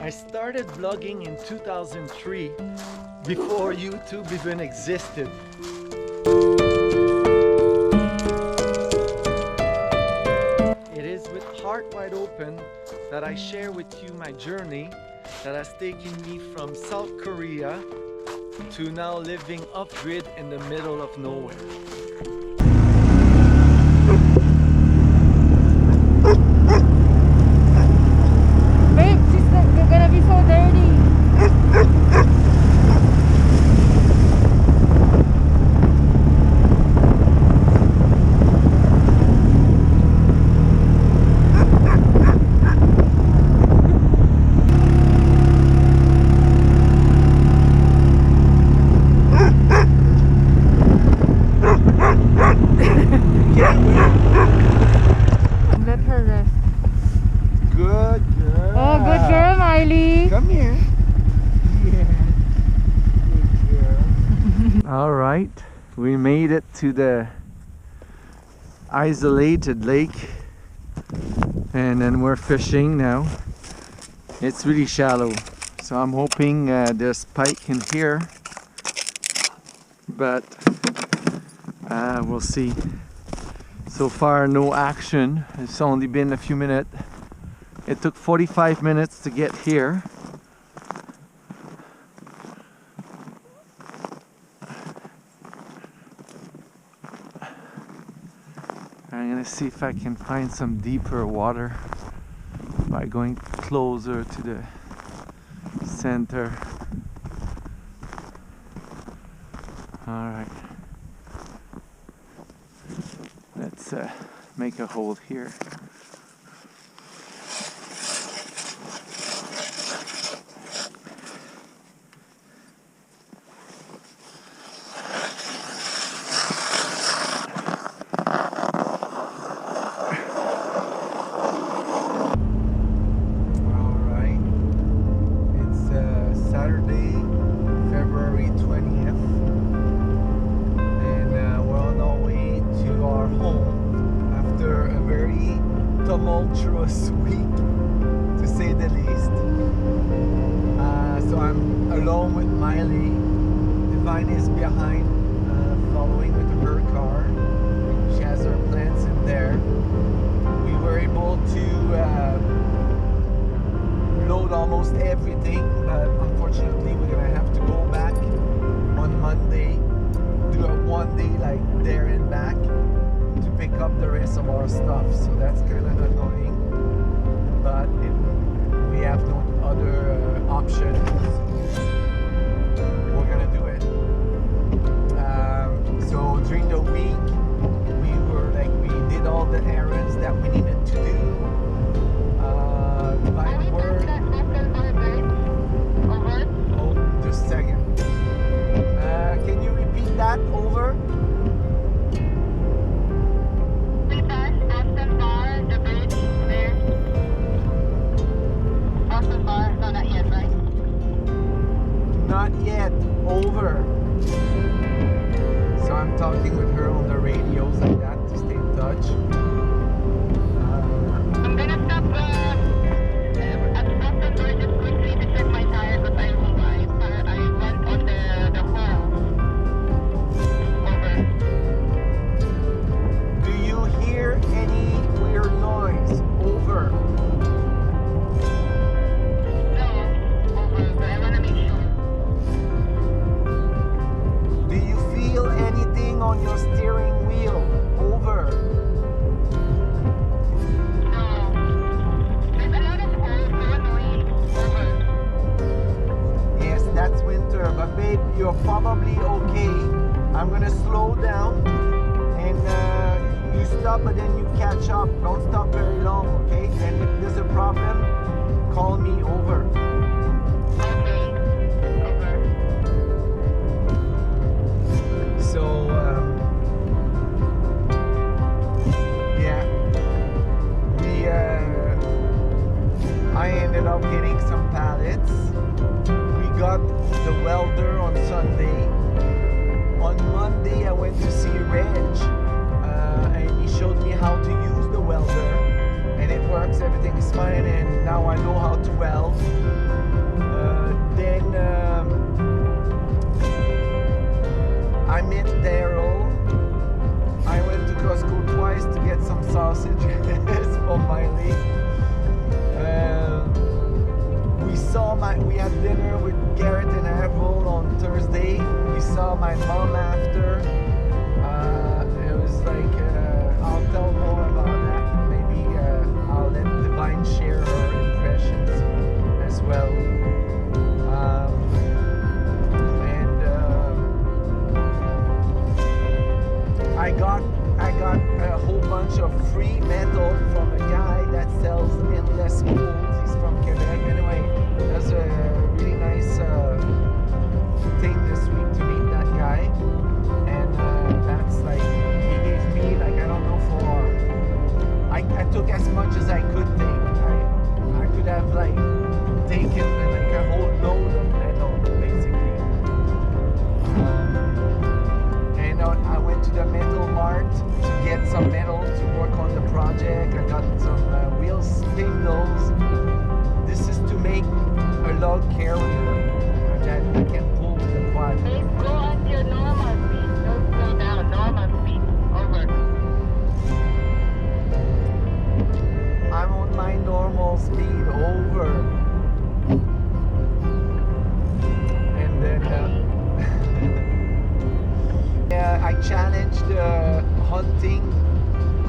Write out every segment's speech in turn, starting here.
I started vlogging in 2003, before YouTube even existed. It is with heart wide open that I share with you my journey that has taken me from South Korea to now living off-grid in the middle of nowhere. Let her rest. Good girl. Oh, good girl, Miley. Come here. Yeah. Good girl. All right, we made it to the isolated lake, and then we're fishing now. It's really shallow, so I'm hoping there's pike in here, but we'll see. So far, no action. It's only been a few minutes. It took 45 minutes to get here. I'm gonna see if I can find some deeper water by going closer to the center. All right. Let's make a hole here. Tumultuous week, to say the least. So I'm alone with Miley. Divine is behind, following with her car. She has her plants in there. We were able to load almost everything, but unfortunately we're gonna have to go back on Monday, do a one day like there and back, to pick up the rest of our stuff. So that's kind of annoying, but we have no other option. We're gonna do it. So during the week we did all the errands that we needed to do. Divine word. Oh, just a second. Can you repeat that over? Not yet. Over. So I'm talking with her on the radios like that to stay in touch. I'm gonna stop at the door just quickly to check my tires, but I won't lie. I went on the hole. Over. Do you hear any weird noise? Over. No, over, but I wanna make sure. Do you feel anything on your steering wheel? Over. No. There's a lot of holes, so annoying. Over. Yes, that's winter, but babe, you're probably okay. I'm gonna slow down, and you stop, but then you catch up. Don't stop very long, okay? And if there's a problem, call me. Over. Okay. Over. So, yeah, I ended up getting some pallets. We got the welder on Sunday. On Monday, I went to see Reg, and he showed me how to use the welder, and it works. Everything is fine, and now I know how to weld. we had dinner with Garrett and Avril on Thursday. We saw my mom after. It was like, I'll tell more about that. Maybe I'll let Divine share her impressions as well. I got a whole bunch of free metal from a guy that sells endless spools. He's from Quebec. Anyway, that's a really nice thing this week to meet that guy. And that's like, he gave me like, I don't know, I took as much as I could take. I could have like taken like a whole load of metal basically. And I went to the metal mart to get some metal to work on the project. I got some wheel spindles. This is to make a log carrier that I can pull with the quad. Please go at your normal speed. Don't slow down. Normal speed. Over. I'm on my normal speed. Over. And then yeah, I challenged the hunting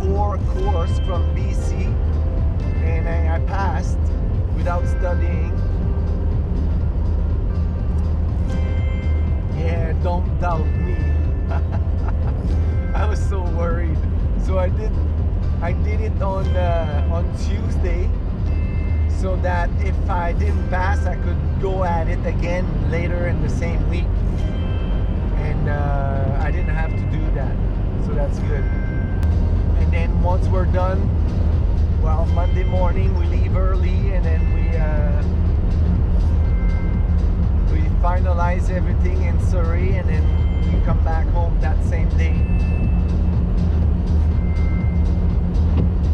core course from BC, and I passed without studying. Yeah, don't doubt me. I was so worried. So I did it on Tuesday, so that if I didn't pass, I could go at it again later in the same week. And I didn't have to do that, so that's good. And then once we're done, well, Monday morning we leave early, and then we finalize everything in Surrey, and then we come back home that same day.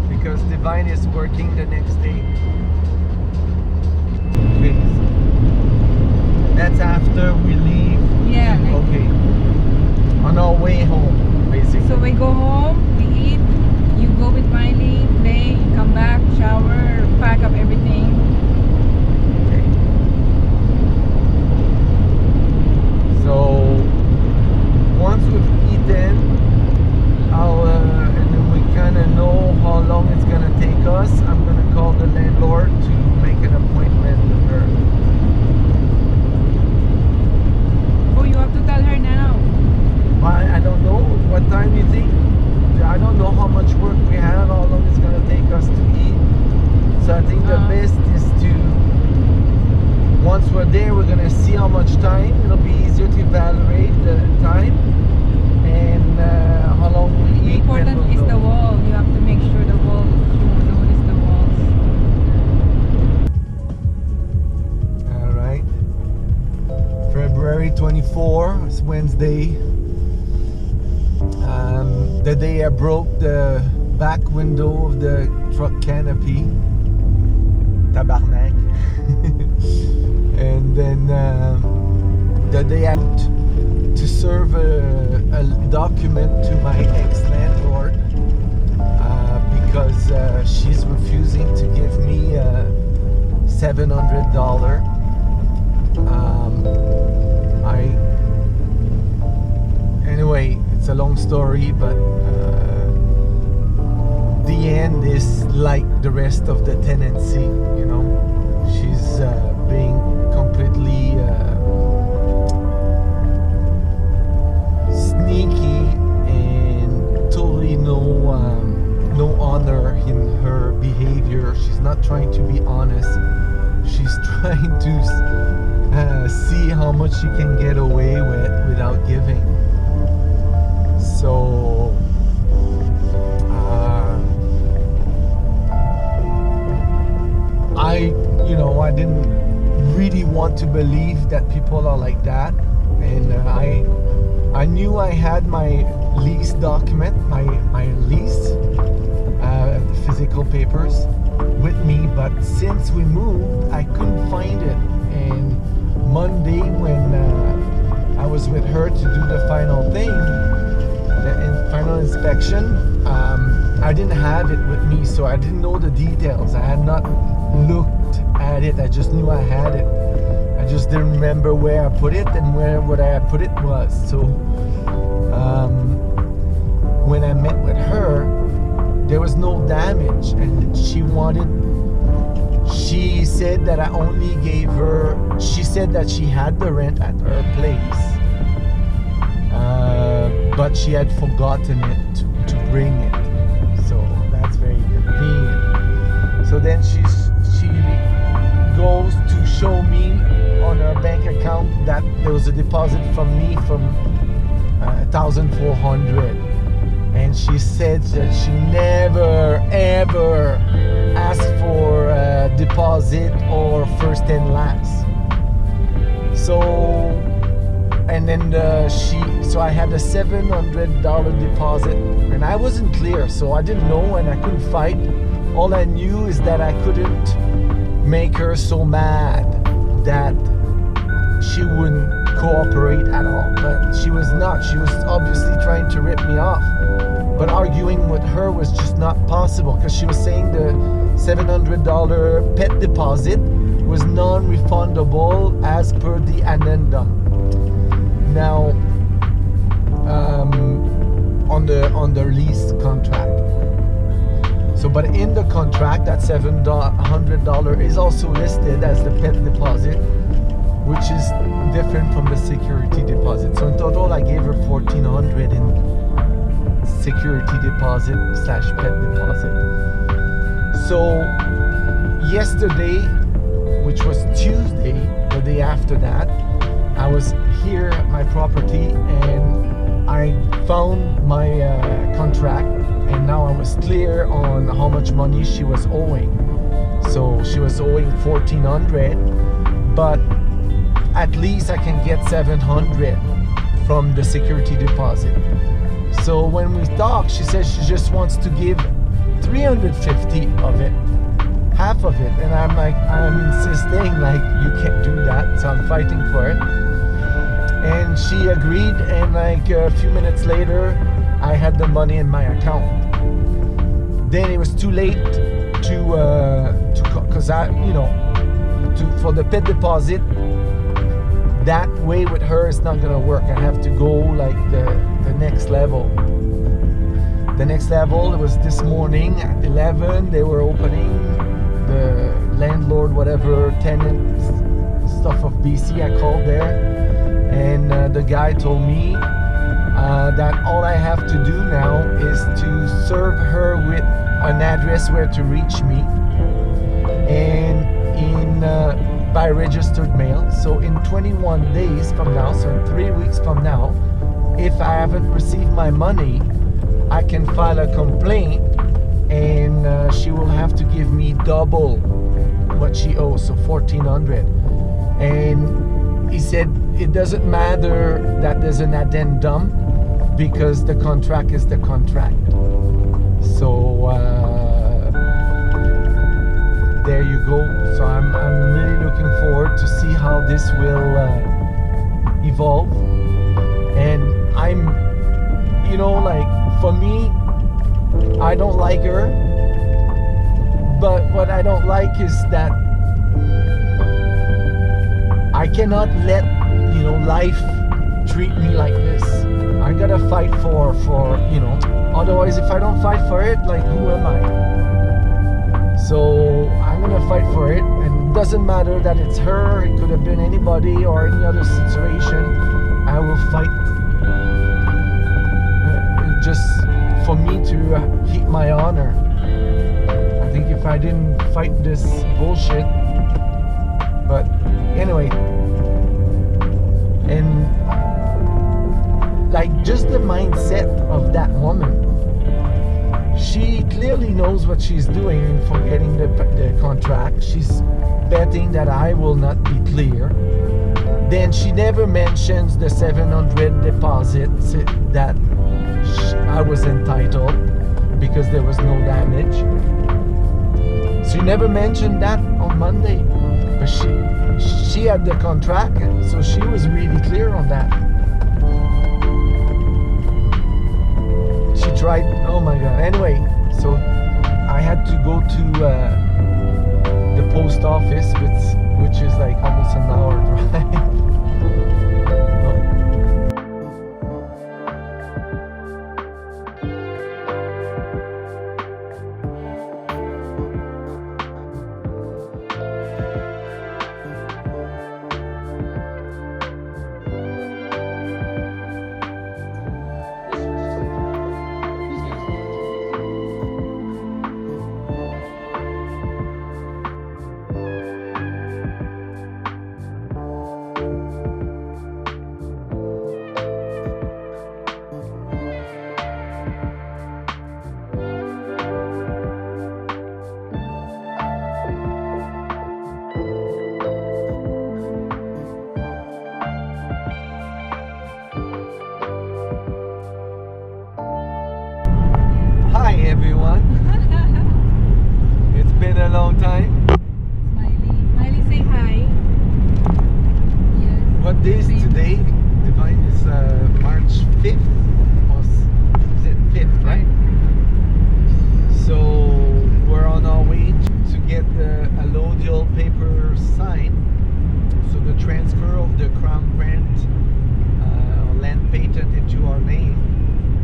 Because Divine is working the next day. Okay. That's after we leave. Yeah. Like, Okay. On our way home, basically. so we go home, we eat, you go with Miley, play, come back, shower, pack up everything. Okay. So once we've eaten, and then we kind of know how long it's gonna take us, I'm gonna call the landlord to make an appointment with her. Oh, you have to tell her now. I don't know. What time you think? I don't know how much work we have, how long it's gonna take us to eat. So I think the best is to, once we're there, we're gonna see how much time. It'll be easier to evaluate the time and how long we eat. Important we'll is know. the wall. You have to make sure the wall, you notice the walls. All right. February 24, it's Wednesday. The day I broke the back window of the truck canopy. Tabarnak. And then the day I went to serve a document to my ex-landlord because she's refusing to give me $700. Anyway, it's a long story, but the end is like the rest of the tenancy, you know. She's being completely sneaky and totally no honor in her behavior. She's not trying to be honest. She's trying to see how much she can get away with without giving. So I didn't really want to believe that people are like that, and I knew I had my lease document, my lease physical papers with me, but since we moved, I couldn't find it. And Monday, when I was with her to do the final thing, the final inspection, I didn't have it with me, so I didn't know the details. I had not looked at it. I just knew I had it. I just didn't remember where I put it and where what I put it was. So when I met with her, there was no damage, and she said that I only gave her, she said that she had the rent at her place, but she had forgotten it to bring it. So that's very convenient. So then she goes to show me on her bank account that there was a deposit from me from 1,400, and she said that she never ever asked for a deposit or first and last. So and then so I had a $700 deposit, and I wasn't clear, so I didn't know and I couldn't fight. All I knew is that I couldn't make her so mad that she wouldn't cooperate at all. But she was not. She was obviously trying to rip me off. But arguing with her was just not possible, because she was saying the $700 pet deposit was non-refundable as per the addendum. Now, on the lease contract. So, but in the contract, that $700 is also listed as the pet deposit, which is different from the security deposit. So in total, I gave her $1,400 in security deposit / pet deposit. So yesterday, which was Tuesday, the day after that, I was here at my property and I found my contract, and now I was clear on how much money she was owing. So she was owing $1,400, but at least I can get $700 from the security deposit. So when we talk, she says she just wants to give $350 of it, half of it, and I'm insisting like you can't do that. So I'm fighting for it, and she agreed. And like a few minutes later, I had the money in my account. Then it was too late because for the pet deposit, that way with her is not gonna work. I have to go like the next level. The next level, it was this morning at 11. They were opening the landlord, whatever, tenant stuff of BC, I called there, and the guy told me that all I have to do now is to serve her with an address where to reach me, and by registered mail. So in 21 days from now, so in 3 weeks from now, if I haven't received my money, I can file a complaint, and she will have to give me double what she owes, so $1,400. And he said it doesn't matter that there's an addendum, because the contract is the contract. So there you go. So I'm really looking forward to see how this will evolve. And I'm, like, for me, I don't like her, but what I don't like is that I cannot let life treat me like this. I gotta fight for otherwise if I don't fight for it, like, who am I? So I'm gonna fight for it, and it doesn't matter that it's her, it could have been anybody or any other situation. I will fight just for me to keep my honor. I think if I didn't fight this bullshit, but anyway, and like just the mindset of that woman, she clearly knows what she's doing in forgetting the contract. She's betting that I will not be clear. Then she never mentions the $700 deposit that I was entitled because there was no damage. She never mentioned that on Monday, but she had the contract, so she was really clear on that. She tried, oh my god. Anyway, so I had to go to the post office, which is like almost an hour drive. Hi everyone. It's been a long time. Miley, say hi. Yes. What day is today? Divine is March 5th. Is it 5th, right? So we're on our way to get the allodial paper signed. So the transfer of the crown grant land patent into our name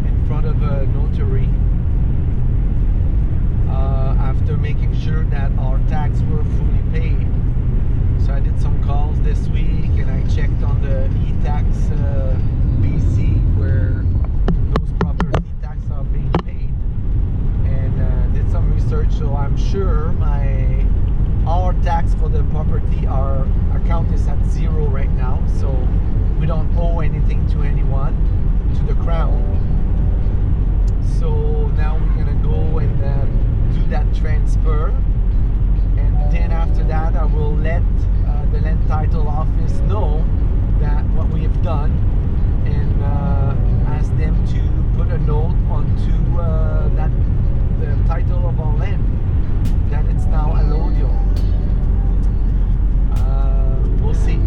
in front of a notary. After making sure that our tax were fully paid. So I did some calls this week and I checked on the e-tax BC where those property tax are being paid, and did some research. So I'm sure our tax for the property, our account is at 0 right now, so we don't owe anything to anyone, to the crown. So now we're gonna go and do that transfer, and then after that I will let the land title office know that what we have done, and ask them to put a note onto the title of our land that it's now allodial. We'll see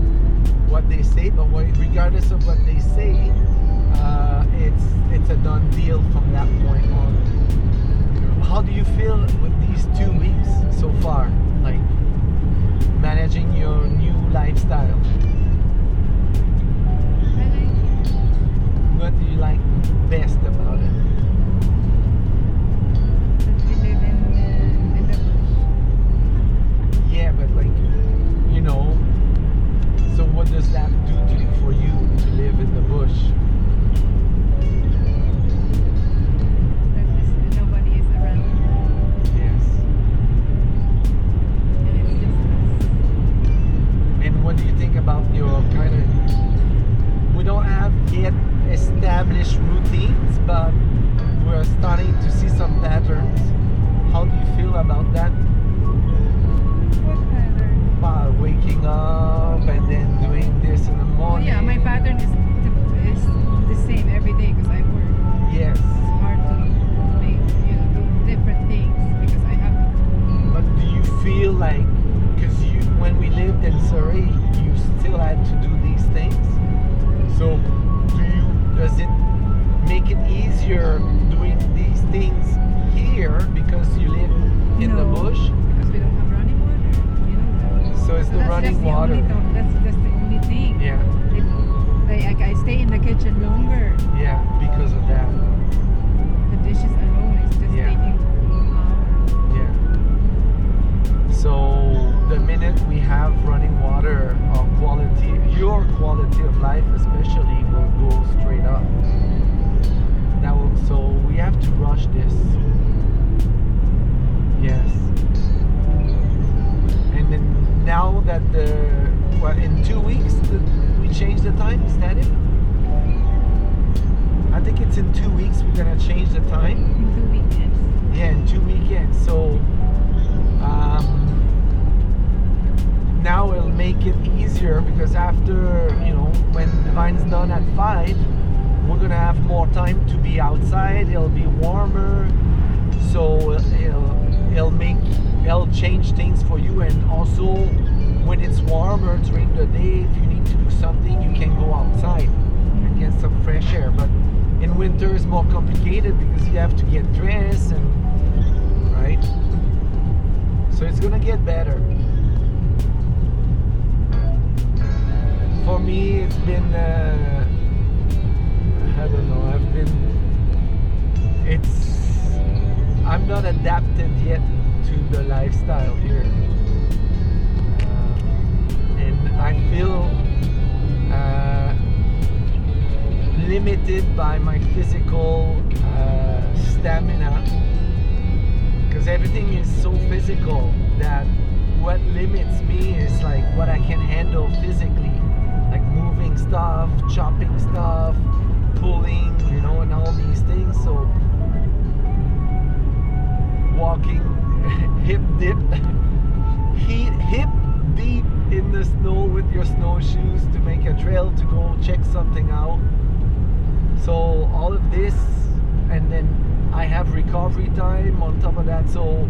what they say, but regardless of what they say, it's a done deal from that point on. How do you feel with these 2 weeks so far? Like managing your new lifestyle? I like it. What do you like best about it? That we live in the bush. Yeah, but like, so what does that do for you to live in the bush? Nobody is around. Yes. And it's just us. And what do you think about your we don't have yet established routines, but we're starting to see some patterns. How do you feel about that? What pattern? By waking up and then doing this in the morning. Yeah, my pattern is the same every day because I work. Yes. It's hard to make, do different things because I have to. But do you feel like, because when we lived in Surrey, you still had to do these things? So does it make it easier doing these things here because you live in the bush? Because we don't have running water. So it's the running water. That's the only thing. Yeah. I stay in the kitchen longer. Yeah, because of that. The dishes alone is just taking hours. Yeah. So the minute we have running water, your quality of life especially will go straight up. So we have to rush this. Yes. And then now that in 2 weeks we change the time, is that it? I think it's in 2 weeks we're gonna change the time. In 2 weekends. Yeah, in 2 weekends. So now it'll make it easier because after, when Divine's done at 5, we're gonna have more time to be outside. It'll be warmer, so it'll change things for you. And also, when it's warmer during the day, if you need to do something, you can go outside and get some fresh air. But in winter, it's more complicated because you have to get dressed, and right. So it's gonna get better. I've been I don't know, I'm not adapted yet to the lifestyle here. And I feel limited by my physical stamina, because everything is so physical that what limits me is like what I can handle physically, like moving stuff, chopping stuff, pulling, you know, and all these things. So walking hip deep in the snow with your snowshoes to make a trail to go check something out. So all of this, and then I have recovery time on top of that. So